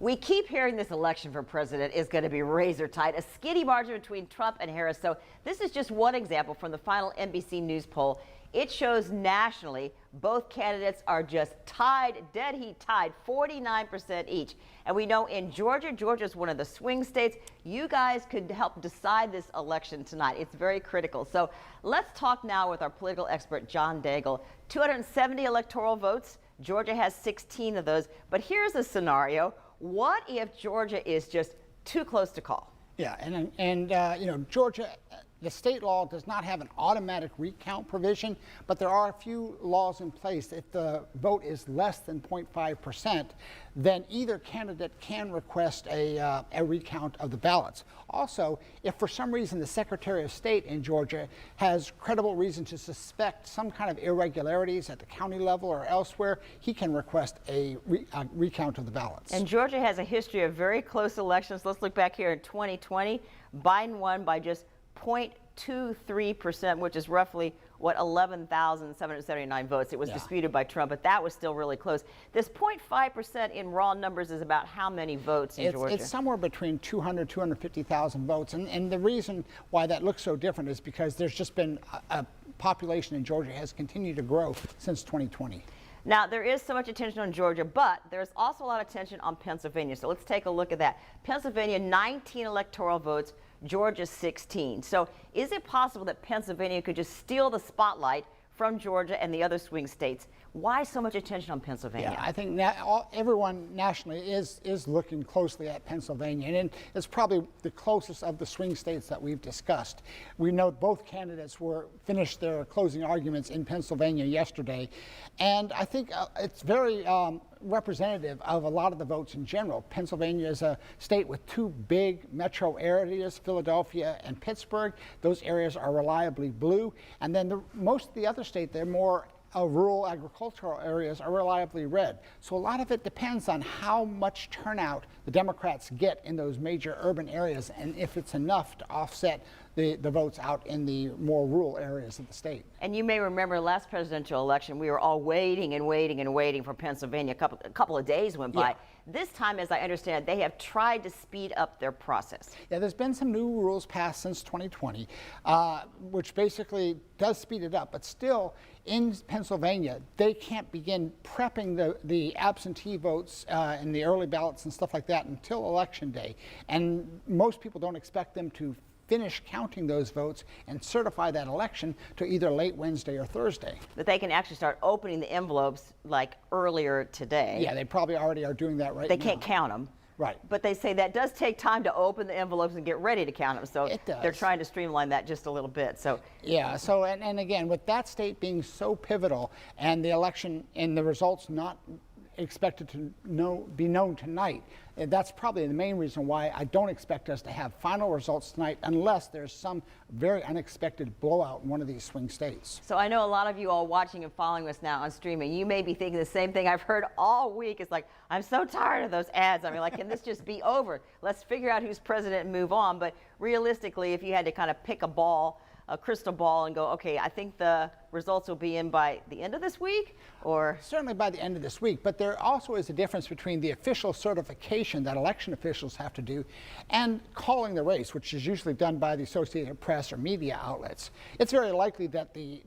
We keep hearing this election for president is going to be razor tight, a skinny margin between Trump and Harris. So this is just one example from the final NBC News poll. It shows nationally both candidates are just tied, dead heat tied, 49% each. And we know in Georgia, Georgia's one of the swing states. You guys could help decide this election tonight. It's very critical. So let's talk now with our political expert, John Daigle. 270 electoral votes. Georgia has 16 of those. But here's a scenario. What if Georgia is just too close to call? Yeah, and you know, Georgia, the state law does not have an automatic recount provision, but there are a few laws in place. If the vote is less than 0.5%, then either candidate can request a recount of the ballots. Also, if for some reason the Secretary of State in Georgia has credible reason to suspect some kind of irregularities at the county level or elsewhere, he can request a recount of the ballots. And Georgia has a history of very close elections. Let's look back here in 2020. Biden won by just 0.23%, which is roughly, what, 11,779 votes. It was disputed by Trump, but that was still really close. This 0.5% in raw numbers is about how many votes in Georgia? It's somewhere between 250,000 votes. And the reason why that looks so different is because there's just been a population in Georgia has continued to grow since 2020. Now, there is so much attention on Georgia, but there's also a lot of attention on Pennsylvania. So let's take a look at that. Pennsylvania, 19 electoral votes. Georgia 16. So is it possible that Pennsylvania could just steal the spotlight from Georgia and the other swing states? Why so much attention on Pennsylvania? Yeah, I think everyone nationally is looking closely at Pennsylvania, and it's probably the closest of the swing states that we've discussed. We know both candidates finished their closing arguments in Pennsylvania yesterday, and I think it's very representative of a lot of the votes in general. Pennsylvania is a state with two big metro areas, Philadelphia and Pittsburgh. Those areas are reliably blue, and then most of the other state, they're more rural agricultural areas are reliably red. So a lot of it depends on how much turnout the Democrats get in those major urban areas and if it's enough to offset the votes out in the more rural areas of the state. And you may remember last presidential election, we were all waiting and waiting and waiting for Pennsylvania. A couple of days went by. This time, as I understand, they have tried to speed up their process. Yeah, there's been some new rules passed since 2020, which basically does speed it up. But still, in Pennsylvania, they can't begin prepping the absentee votes and the early ballots and stuff like that until Election Day. And most people don't expect them to finish counting those votes and certify that election to either late Wednesday or Thursday. But they can actually start opening the envelopes like earlier today. Yeah, they probably already are doing that right now. They can't count them. Right. But they say that does take time to open the envelopes and get ready to count them. So it does. They're trying to streamline that just a little bit. So yeah, so and again, with that state being so pivotal and the election and the results not expected to be known tonight, that's probably the main reason why I don't expect us to have final results tonight unless there's some very unexpected blowout in one of these swing states. So I know a lot of you all watching and following us now on streaming, you may be thinking the same thing I've heard all week. It's like, I'm so tired of those ads. I mean, like, can this just be over? Let's figure out who's president and move on. But realistically, if you had to kind of pick a crystal ball and go, okay, I think the results will be in by the end of this week, or? Certainly by the end of this week, but there also is a difference between the official certification that election officials have to do and calling the race, which is usually done by the Associated Press or media outlets. It's very likely that the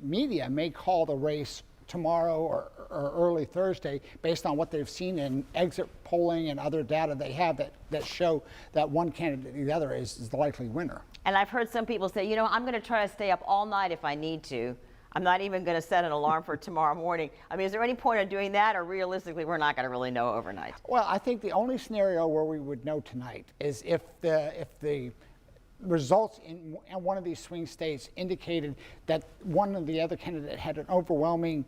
media may call the race tomorrow or early Thursday based on what they've seen in exit polling and other data they have that show that one candidate or the other is the likely winner. And I've heard some people say, you know, I'm going to try to stay up all night if I need to. I'm not even going to set an alarm for tomorrow morning. I mean, is there any point in doing that, or realistically, we're not going to really know overnight? Well, I think the only scenario where we would know tonight is if the results in one of these swing states indicated that one of the other candidate had an overwhelming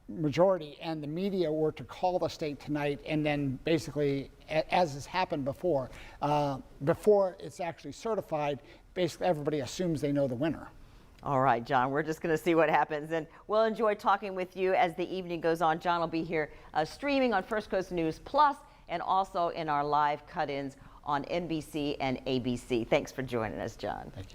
majority and the media were to call the state tonight and then basically, as has happened before it's actually certified, basically everybody assumes they know the winner. All right, John, we're just going to see what happens, and we'll enjoy talking with you as the evening goes on. John will be here streaming on First Coast News Plus and also in our live cut-ins on NBC and ABC. Thanks for joining us, John. Thank you.